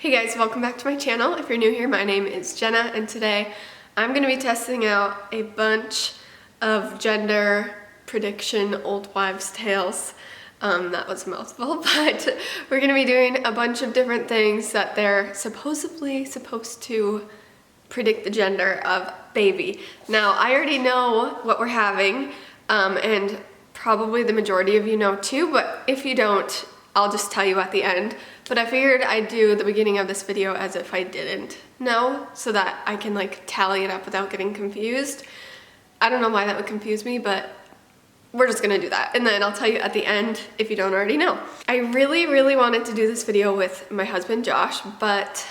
Hey guys, welcome back to my channel. If you're new here, my name is Jenna, and today I'm going to be testing out a bunch of gender prediction old wives' tales. That was a mouthful, but we're going to be doing a bunch of different things that they're supposedly supposed to predict the gender of baby. Now, I already know what we're having, and probably the majority of you know too, but if you don't, I'll just tell you at the end. But I figured I'd do the beginning of this video as if I didn't know, so that I can like tally it up without getting confused. I don't know why that would confuse me, but we're just gonna do that. And then I'll tell you at the end if you don't already know. I really wanted to do this video with my husband Josh, but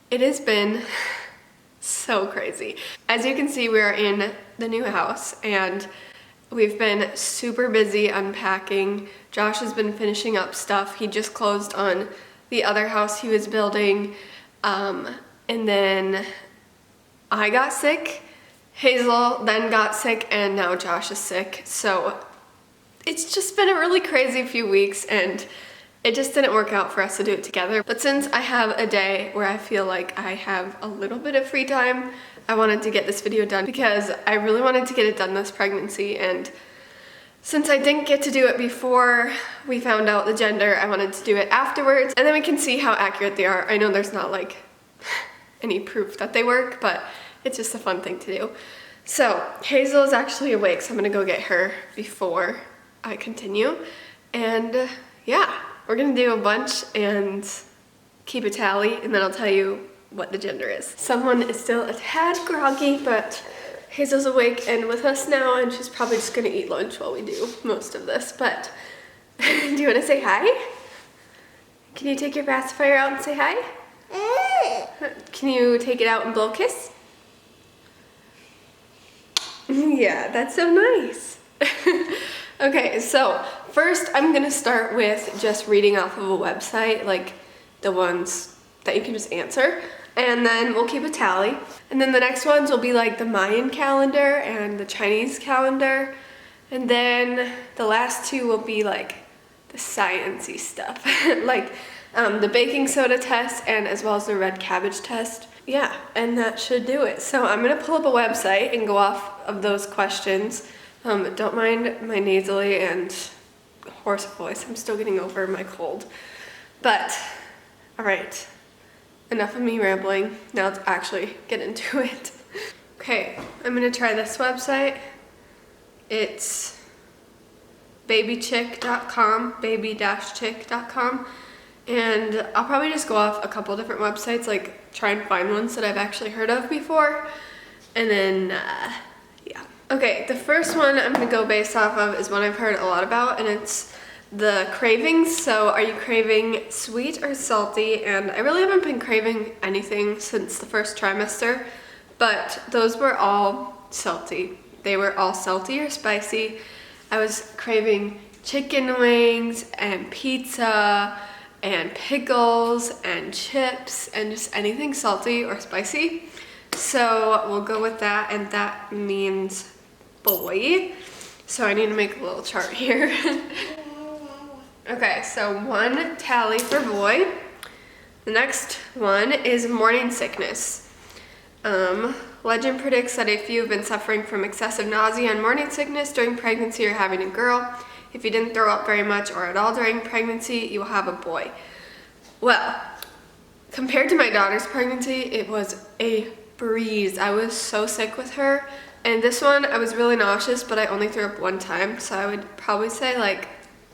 it has been so crazy. As you can see, we're in the new house and we've been super busy unpacking. Josh has been finishing up stuff. He just closed on the other house he was building. And then I got sick, Hazel then got sick, and now Josh is sick. So it's just been a really crazy few weeks and it just didn't work out for us to do it together. But since I have a day where I feel like I have a little bit of free time, I wanted to get this video done because I really wanted to get it done this pregnancy, and since I didn't get to do it before we found out the gender, I wanted to do it afterwards, and then we can see how accurate they are. I know there's not like any proof that they work, but it's just a fun thing to do. So Hazel is actually awake, so I'm gonna go get her before I continue. And yeah, we're gonna do a bunch and keep a tally, and then I'll tell you what the gender is. Someone is still a tad groggy, but Hazel's awake and with us now, and she's probably just gonna eat lunch while we do most of this. But do you wanna say hi? Can you take your pacifier out and say hi? Can you take it out and blow a kiss? Yeah, that's so nice. Okay, so first I'm gonna start with just reading off of a website, like the ones that you can just answer, and then we'll keep a tally. And then the next ones will be like the Mayan calendar and the Chinese calendar, and then the last two will be like the science-y stuff, like the baking soda test and as well as the red cabbage test. Yeah, and that should do it. So I'm gonna pull up a website and go off of those questions. Don't mind my nasally and hoarse voice. I'm still getting over my cold. But, all right, enough of me rambling. Now let's actually get into it. Okay, I'm gonna try this website. It's babychick.com, baby-chick.com. And I'll probably just go off a couple different websites, like try and find ones that I've actually heard of before. And then, yeah. Okay, the first one I'm gonna go based off of is one I've heard a lot about, and it's the cravings. So are you craving sweet or salty? And I really haven't been craving anything since the first trimester, but those were all salty. They were all salty or spicy. I was craving chicken wings and pizza and pickles and chips and just anything salty or spicy. So we'll go with that, and that means boy. So I need to make a little chart here. Okay, so one tally for boy. The next one is morning sickness. Legend predicts that if you've been suffering from excessive nausea and morning sickness during pregnancy, you're having a girl. If you didn't throw up very much or at all during pregnancy, you will have a boy. Well, compared to my daughter's pregnancy, it was a breeze. I was so sick with her. And this one, I was really nauseous, but I only threw up one time. So I would probably say like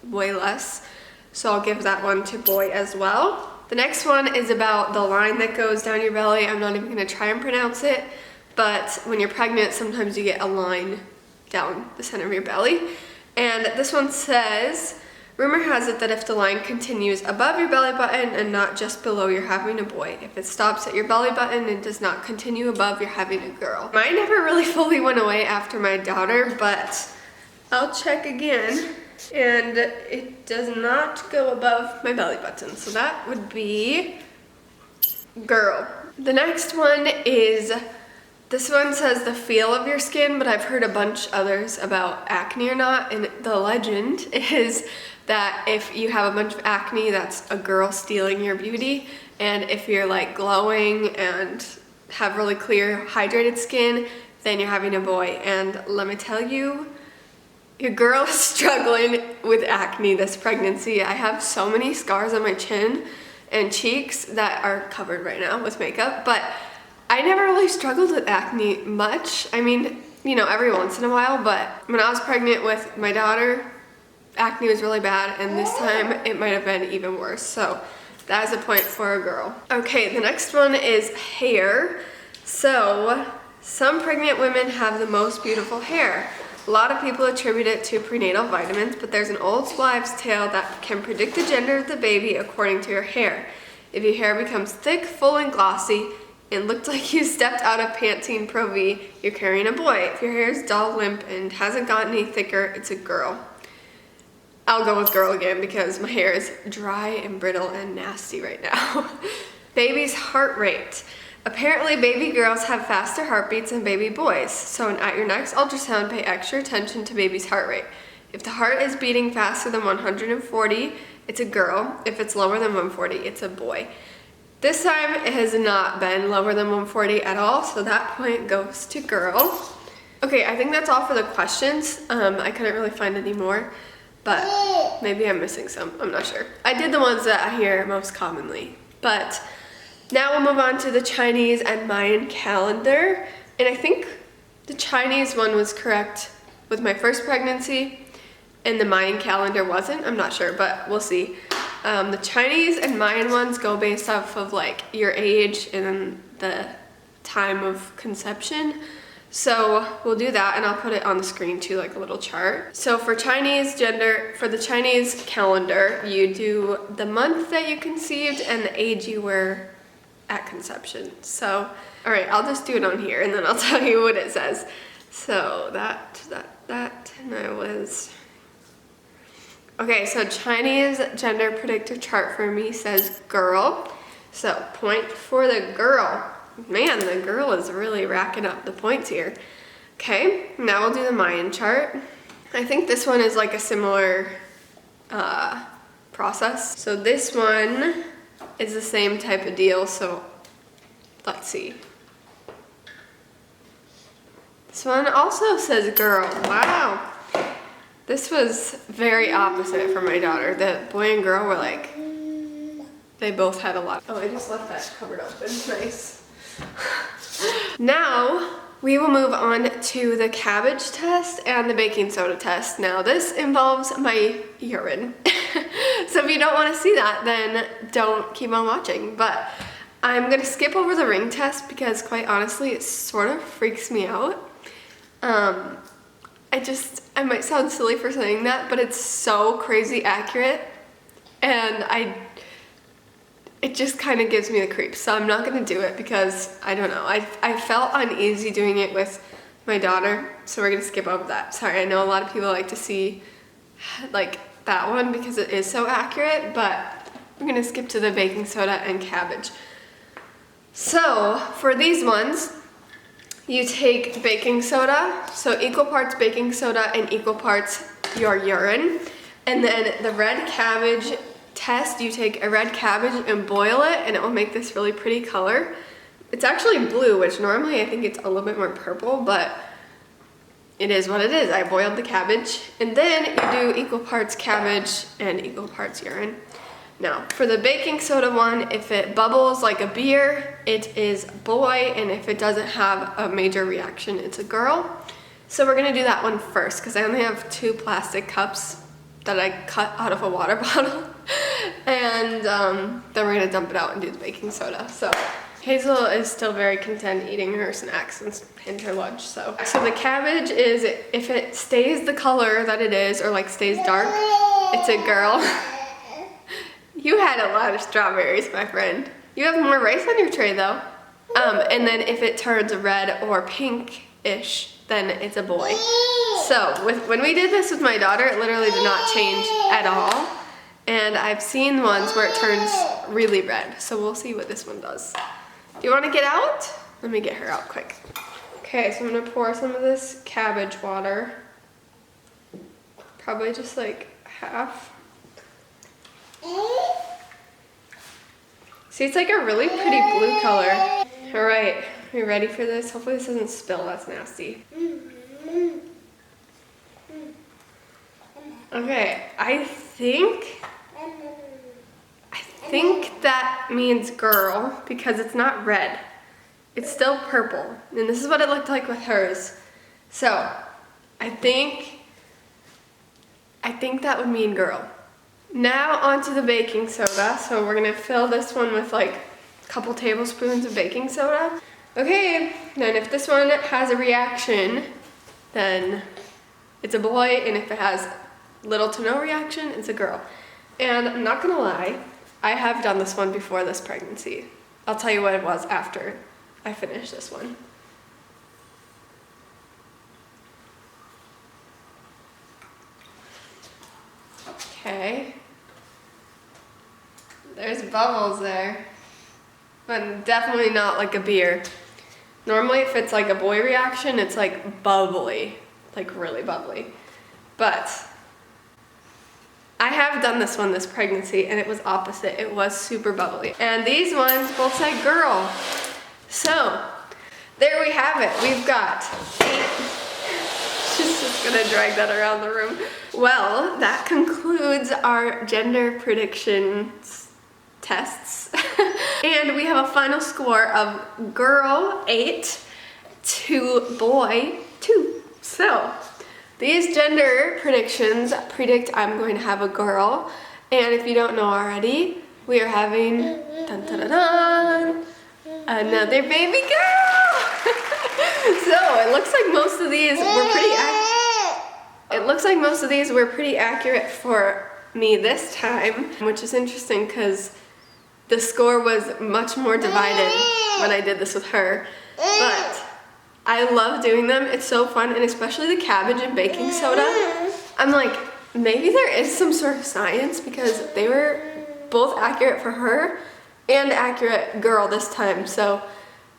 way less. So I'll give that one to boy as well. The next one is about the line that goes down your belly. I'm not even gonna try and pronounce it, but when you're pregnant, sometimes you get a line down the center of your belly. And this one says, rumor has it that if the line continues above your belly button and not just below, you're having a boy. If it stops at your belly button and does not continue above, you're having a girl. Mine never really fully went away after my daughter, but I'll check again. And it does not go above my belly button, so that would be girl. The next one is, this one says the feel of your skin, but I've heard a bunch others about acne or not, and the legend is that if you have a bunch of acne, that's a girl stealing your beauty. And if you're like glowing and have really clear, hydrated skin, then you're having a boy. And let me tell you, your girl is struggling with acne this pregnancy. I have so many scars on my chin and cheeks that are covered right now with makeup, but I never really struggled with acne much. I mean, you know, every once in a while, but when I was pregnant with my daughter, acne was really bad, and this time it might have been even worse. So that is a point for a girl. Okay, the next one is hair. So some pregnant women have the most beautiful hair. A lot of people attribute it to prenatal vitamins, but there's an old wives' tale that can predict the gender of the baby according to your hair. If your hair becomes thick, full, and glossy, and looked like you stepped out of Pantene Pro V, you're carrying a boy. If your hair is dull, limp, and hasn't gotten any thicker, it's a girl. I'll go with girl again because my hair is dry and brittle and nasty right now. Baby's heart rate. Apparently, baby girls have faster heartbeats than baby boys, so at your next ultrasound, pay extra attention to baby's heart rate. If the heart is beating faster than 140, it's a girl. If it's lower than 140, it's a boy. This time, it has not been lower than 140 at all, so that point goes to girl. Okay, I think that's all for the questions. I couldn't really find any more, but maybe I'm missing some. I'm not sure. I did the ones that I hear most commonly, but now we'll move on to the Chinese and Mayan calendar. And I think the Chinese one was correct with my first pregnancy and the Mayan calendar wasn't. I'm not sure, but we'll see. The Chinese and Mayan ones go based off of like your age and then the time of conception. So we'll do that, and I'll put it on the screen too, like a little chart. So for Chinese gender, for the Chinese calendar, you do the month that you conceived and the age you were at conception. So, all right, I'll just do it on here and then I'll tell you what it says. So and I was, okay, so Chinese gender predictive chart for me says girl. So point for the girl. Man, the girl is really racking up the points here. Okay, now we'll do the Mayan chart. I think this one is like a similar process. So this one is the same type of deal, so let's see. This one also says girl. Wow. This was very opposite for my daughter. The boy and girl were like, they both had a lot. Oh, I just left that covered open. Nice. Now we will move on to the cabbage test and the baking soda test. Now this involves my urine. So if you don't want to see that, then don't keep on watching. But I'm gonna skip over the ring test because quite honestly, it sort of freaks me out. I might sound silly for saying that, but it's so crazy accurate, and it just kind of gives me the creeps. So I'm not gonna do it because I don't know. I felt uneasy doing it with my daughter, so we're gonna skip over that. Sorry, I know a lot of people like to see like that one because it is so accurate, but we're gonna skip to the baking soda and cabbage. So for these ones, you take baking soda, so equal parts baking soda and equal parts your urine. And then the red cabbage test, you take a red cabbage and boil it, and it will make this really pretty color. It's actually blue, which normally I think it's a little bit more purple, but it is what it is. I boiled the cabbage, and then you do equal parts cabbage and equal parts urine. Now, for the baking soda one, if it bubbles like a beer, it is boy, and if it doesn't have a major reaction, it's a girl. So we're gonna do that one first, because I only have 2 plastic cups that I cut out of a water bottle. And then we're gonna dump it out and do the baking soda. So Hazel is still very content eating her snacks and her lunch. So the cabbage is, if it stays the color that it is, or like stays dark, it's a girl. You had a lot of strawberries, my friend. You have more rice on your tray though. And then if it turns red or pink-ish, then it's a boy. So when we did this with my daughter, it literally did not change at all. And I've seen ones where it turns really red. So we'll see what this one does. Do you want to get out? Let me get her out quick. Okay, so I'm gonna pour some of this cabbage water. Probably just like half. See, it's like a really pretty blue color. All right, are you ready for this? Hopefully this doesn't spill, that's nasty. Okay, I think that means girl because it's not red. It's still purple. And this is what it looked like with hers. So, I think that would mean girl. Now onto the baking soda. So we're gonna fill this one with like a couple tablespoons of baking soda. Okay, then if this one has a reaction, then it's a boy, and if it has little to no reaction, it's a girl. And I'm not gonna lie, I have done this one before this pregnancy. I'll tell you what it was after I finish this one. Okay. There's bubbles there, but definitely not like a beer. Normally if it's like a boy reaction, it's like bubbly, like really bubbly. But I have done this one this pregnancy and it was opposite. It was super bubbly. And these ones both said girl. So there we have it. We've got 8. She's just gonna drag that around the room. Well, that concludes our gender predictions tests. And we have a final score of girl 8 to boy 2. So these gender predictions predict I'm going to have a girl. And if you don't know already, we are having dun, dun, dun, dun, another baby girl. So it looks like most of these were pretty accurate for me this time, which is interesting because the score was much more divided when I did this with her. But I love doing them. It's so fun, and especially the cabbage and baking soda. I'm like, maybe there is some sort of science because they were both accurate for her and accurate girl this time. So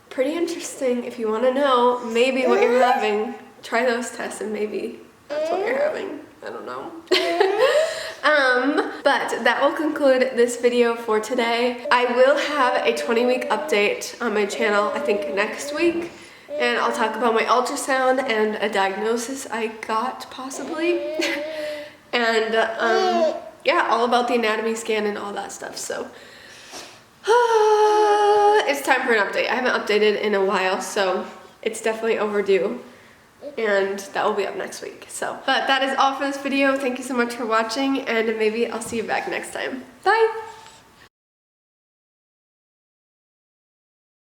pretty interesting. If you want to know maybe what you're having, try those tests and maybe that's what you're having. I don't know. But that will conclude this video for today. I will have a 20-week update on my channel, I think next week. And I'll talk about my ultrasound and a diagnosis I got, possibly. And yeah, all about the anatomy scan and all that stuff. So it's time for an update. I haven't updated in a while, so it's definitely overdue. And that will be up next week. So, but that is all for this video. Thank you so much for watching, and maybe I'll see you back next time. Bye!